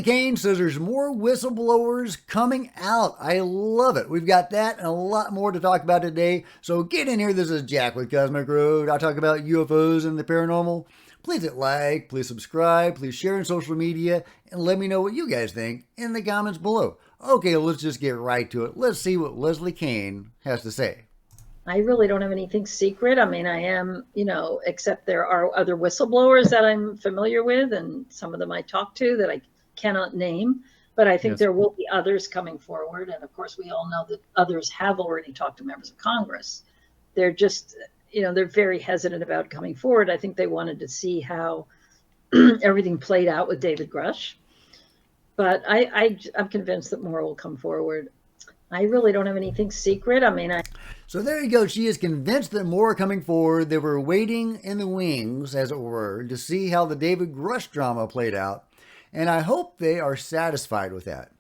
Leslie Kean says there's more whistleblowers coming out. I love it. We've got that and a lot more to talk about today. So get in here. This is Jack with Cosmic Road. I talk about UFOs and the paranormal. Please hit like, please subscribe, please share on social media, and let me know what you guys think in the comments below. Okay, let's just get right to it. Let's see what Leslie Kean has to say. I really don't have anything secret. I mean, I am, except there are other whistleblowers that I'm familiar with, and some of them I talk to that I cannot name. But I think there will be others coming forward. And of course, we all know that others have already talked to members of Congress. They're just, they're very hesitant about coming forward. I think they wanted to see how everything played out with David Grush. But I'm convinced that more will come forward. I really don't have anything secret. I mean, So there you go. She is convinced that more are coming forward. They were waiting in the wings, as it were, to see how the David Grush drama played out. And I hope they are satisfied with that.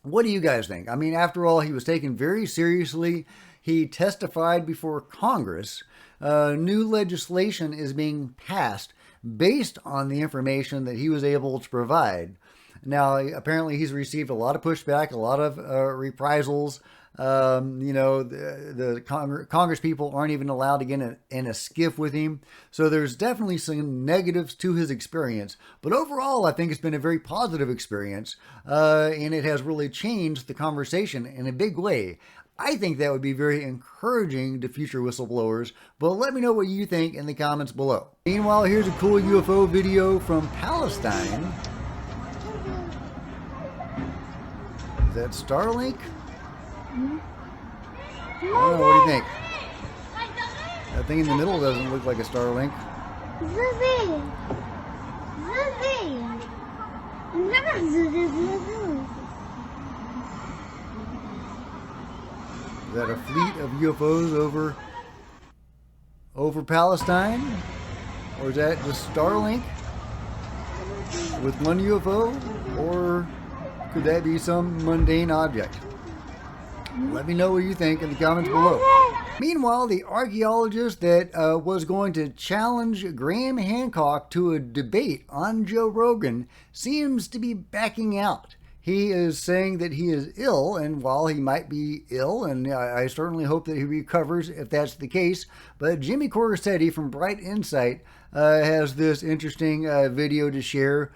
What do you guys think? I mean, after all, he was taken very seriously. He testified before Congress. New legislation is being passed based on the information that he was able to provide. Now, apparently he's received a lot of pushback, a lot of reprisals. The Congress people aren't even allowed to get in a skiff with him. So there's definitely some negatives to his experience. But overall, I think it's been a very positive experience. And it has really changed the conversation in a big way. I think that would be very encouraging to future whistleblowers, but let me know what you think in the comments below. Meanwhile, here's a cool UFO video from Palestine. Is that Starlink? I don't know, what do you think? That thing in the middle doesn't look like a Starlink. Is that a fleet of UFOs over Palestine? Or is that just Starlink with one UFO? Or could that be some mundane object? Let me know what you think in the comments below. Meanwhile, the archaeologist that was going to challenge Graham Hancock to a debate on Joe Rogan seems to be backing out. He is saying that he is ill, and while he might be ill, and I certainly hope that he recovers if that's the case, but Jimmy Corsetti from Bright Insight has this interesting video to share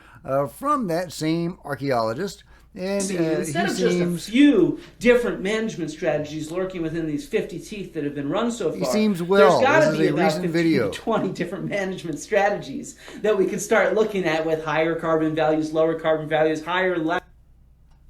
from that same archaeologist. And instead of just a few different management strategies lurking within these 50 teeth that have been run so far, he seems well. There's got to this be is a about recent 15 video. to 20 different management strategies that we can start looking at with higher carbon values, lower carbon values, higher, less.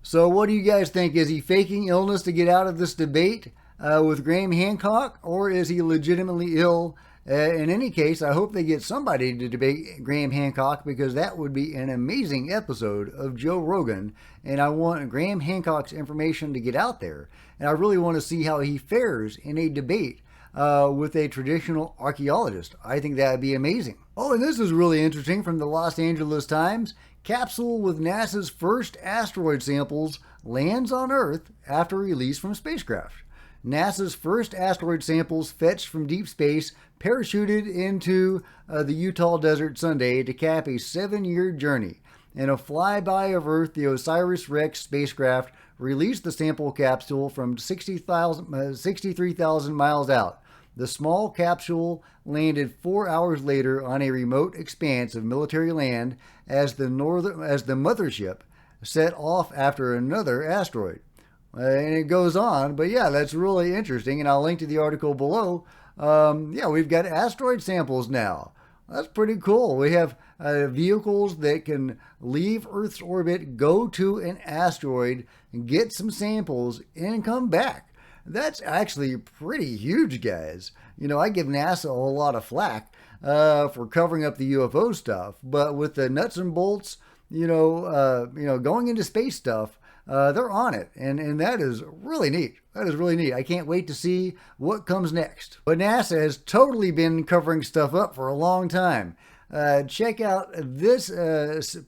So what do you guys think? Is he faking illness to get out of this debate with Graham Hancock, or is he legitimately ill? In any case, I hope they get somebody to debate Graham Hancock, because that would be an amazing episode of Joe Rogan. And I want Graham Hancock's information to get out there. And I really want to see how he fares in a debate with a traditional archaeologist. I think that would be amazing. Oh, and this is really interesting from the Los Angeles Times. Capsule with NASA's first asteroid samples lands on Earth after release from spacecraft. NASA's first asteroid samples fetched from deep space parachuted into the Utah desert Sunday to cap a 7-year journey. In a flyby of Earth, the OSIRIS-REx spacecraft released the sample capsule from 63,000 miles out. The small capsule landed 4 hours later on a remote expanse of military land as the mothership set off after another asteroid. And it goes on, but yeah, that's really interesting, and I'll link to the article below. Yeah, we've got asteroid samples now. That's pretty cool. We have vehicles that can leave Earth's orbit, go to an asteroid, get some samples, and come back. That's actually pretty huge, guys. I give NASA a whole lot of flack for covering up the UFO stuff, but with the nuts and bolts, going into space stuff, they're on it, and that is really neat. That is really neat. I can't wait to see what comes next. But NASA has totally been covering stuff up for a long time. Check out this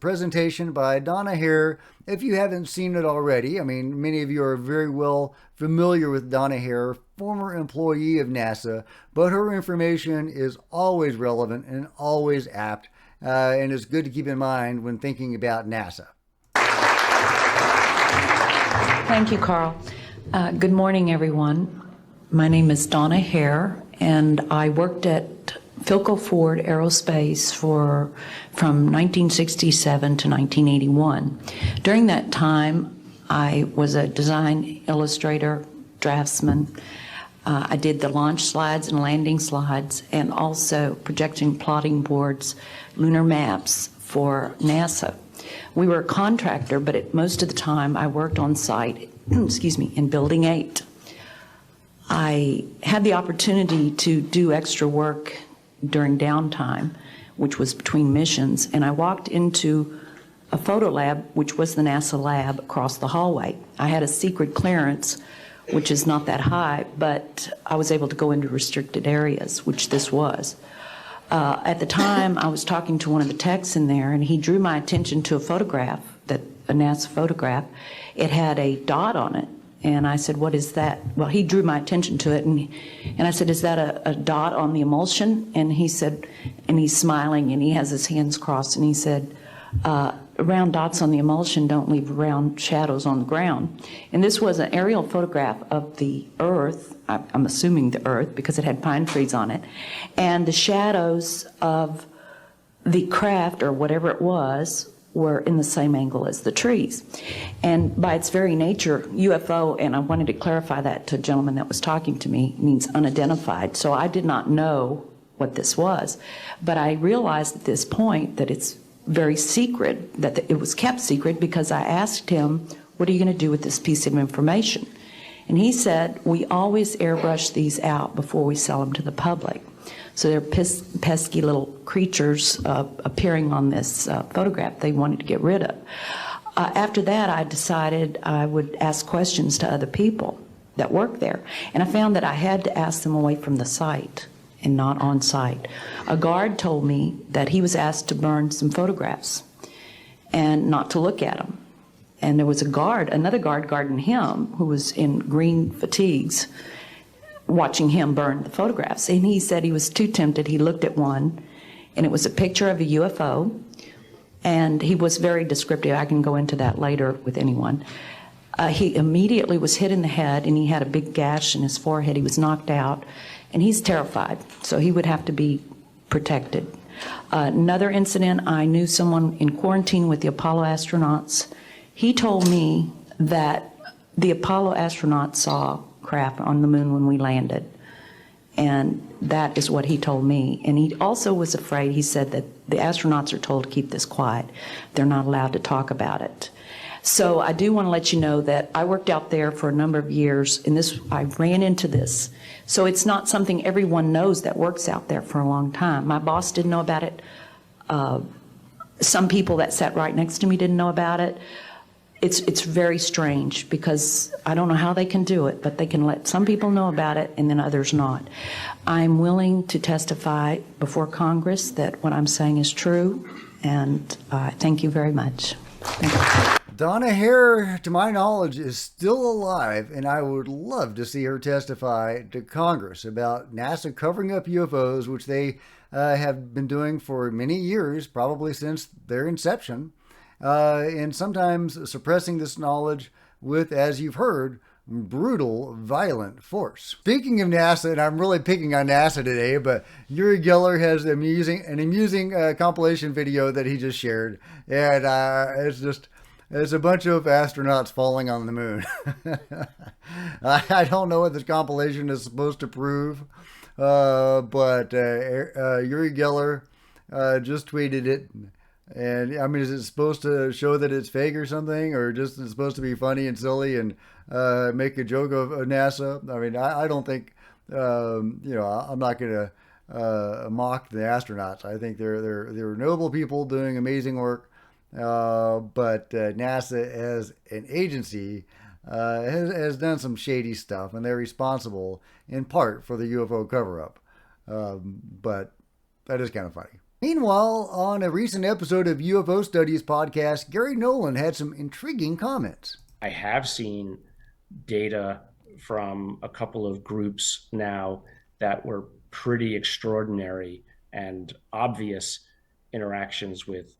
presentation by Donna Hare if you haven't seen it already. I mean, many of you are very well familiar with Donna Hare, former employee of NASA, but her information is always relevant and always apt, and it's good to keep in mind when thinking about NASA. Thank you, Carl. Good morning, everyone. My name is Donna Hare, and I worked at Philco Ford Aerospace from 1967 to 1981. During that time, I was a design illustrator, draftsman. I did the launch slides and landing slides, and also projection plotting boards, lunar maps for NASA. We were a contractor, but most of the time I worked on site, in Building 8. I had the opportunity to do extra work during downtime, which was between missions, and I walked into a photo lab, which was the NASA lab across the hallway. I had a secret clearance, which is not that high, but I was able to go into restricted areas, which this was. At the time, I was talking to one of the techs in there, and he drew my attention to a photograph, a NASA photograph. It had a dot on it, and I said, "What is that?" Well, he drew my attention to it, and I said, "Is that a dot on the emulsion?" And he said, and he's smiling, and he has his hands crossed, and he said, "Round dots on the emulsion don't leave round shadows on the ground." And this was an aerial photograph of the Earth, I'm assuming the Earth, because it had pine trees on it, and the shadows of the craft, or whatever it was, were in the same angle as the trees. And by its very nature, UFO, and I wanted to clarify that to a gentleman that was talking to me, means unidentified. So I did not know what this was. But I realized at this point that it's very secret, that it was kept secret, because I asked him, "What are you going to do with this piece of information?" And he said, "We always airbrush these out before we sell them to the public." So they're pesky little creatures appearing on this photograph they wanted to get rid of. After that, I decided I would ask questions to other people that work there. And I found that I had to ask them away from the site and not on site. A guard told me that he was asked to burn some photographs and not to look at them. And there was another guard guarding him, who was in green fatigues, watching him burn the photographs. And he said he was too tempted. He looked at one, and it was a picture of a UFO, and he was very descriptive. I can go into that later with anyone. He immediately was hit in the head, and he had a big gash in his forehead. He was knocked out, and he's terrified, so he would have to be protected. Another incident, I knew someone in quarantine with the Apollo astronauts. He told me that the Apollo astronauts saw craft on the moon when we landed, and that is what he told me. And he also was afraid. He said that the astronauts are told to keep this quiet. They're not allowed to talk about it. So I do want to let you know that I worked out there for a number of years, and I ran into this. So it's not something everyone knows that works out there for a long time. My boss didn't know about it. Some people that sat right next to me didn't know about it. It's very strange, because I don't know how they can do it, but they can let some people know about it and then others not. I'm willing to testify before Congress that what I'm saying is true, and thank you very much. Thank you. Donna Hare, to my knowledge, is still alive, and I would love to see her testify to Congress about NASA covering up UFOs, which they have been doing for many years, probably since their inception. And sometimes suppressing this knowledge with, as you've heard, brutal, violent force. Speaking of NASA, and I'm really picking on NASA today, but Uri Geller has an amusing compilation video that he just shared, and it's a bunch of astronauts falling on the moon. I don't know what this compilation is supposed to prove, but Uri Geller just tweeted it. And I mean, is it supposed to show that it's fake or something, or just it's supposed to be funny and silly and make a joke of NASA? I mean, I don't think I'm not going to mock the astronauts. I think they're noble people doing amazing work, but NASA as an agency has done some shady stuff, and they're responsible in part for the UFO cover-up. But that is kind of funny. Meanwhile, on a recent episode of UFO Studies podcast, Garry Nolan had some intriguing comments. I have seen data from a couple of groups now that were pretty extraordinary and obvious interactions with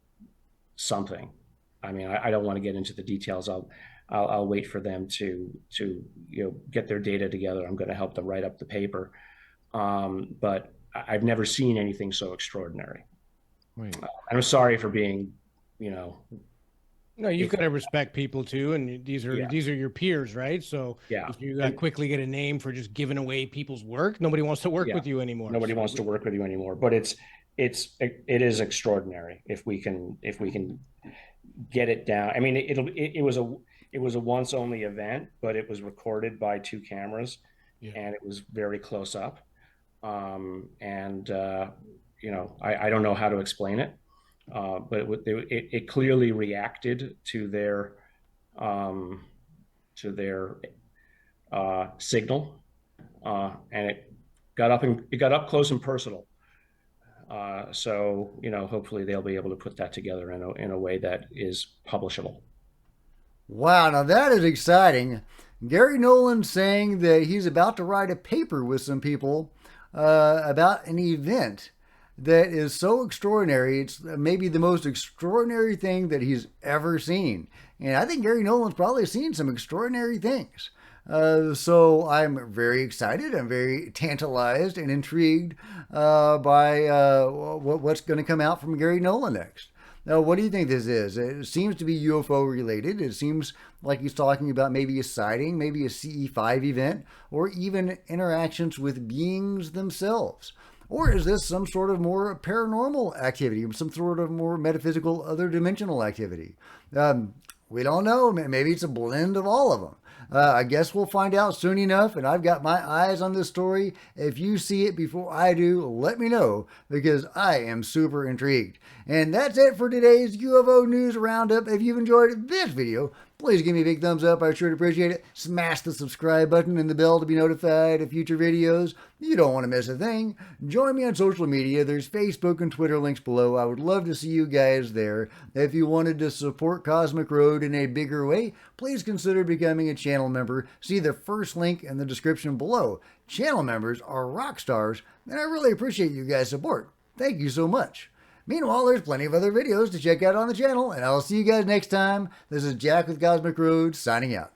something. I mean, I don't want to get into the details. I'll wait for them to get their data together. I'm going to help them write up the paper. But I've never seen anything so extraordinary. Right. I'm sorry for being, you know. No, you've got to respect people too, and these are your peers, right? So Yeah. if you quickly get a name for just giving away people's work, nobody wants to work with you anymore. Nobody wants to work with you anymore. But it is extraordinary if we can get it down. I mean, it was a once only event, but it was recorded by 2 cameras, and it was very close up. I don't know how to explain it. But it clearly reacted to their signal, and it got up close and personal. So hopefully they'll be able to put that together in a way that is publishable. Wow, now that is exciting. Garry Nolan saying that he's about to write a paper with some people about an event that is so extraordinary. It's maybe the most extraordinary thing that he's ever seen. And I think Garry Nolan's probably seen some extraordinary things. So I'm very excited. I'm very tantalized and intrigued by what's going to come out from Garry Nolan next. Now, what do you think this is? It seems to be UFO related. It seems like he's talking about maybe a sighting, maybe a CE5 event, or even interactions with beings themselves. Or is this some sort of more paranormal activity, some sort of more metaphysical, other dimensional activity? We don't know. Maybe it's a blend of all of them. I guess we'll find out soon enough, and I've got my eyes on this story. If you see it before I do, let me know, because I am super intrigued. And that's it for today's UFO News Roundup. If you've enjoyed this video, please give me a big thumbs up. I sure appreciate it. Smash the subscribe button and the bell to be notified of future videos. You don't want to miss a thing. Join me on social media. There's Facebook and Twitter links below. I would love to see you guys there. If you wanted to support Cosmic Road in a bigger way, please consider becoming a channel member. See the first link in the description below. Channel members are rock stars, and I really appreciate you guys' support. Thank you so much. Meanwhile, there's plenty of other videos to check out on the channel, and I'll see you guys next time. This is Jack with Cosmic Road, signing out.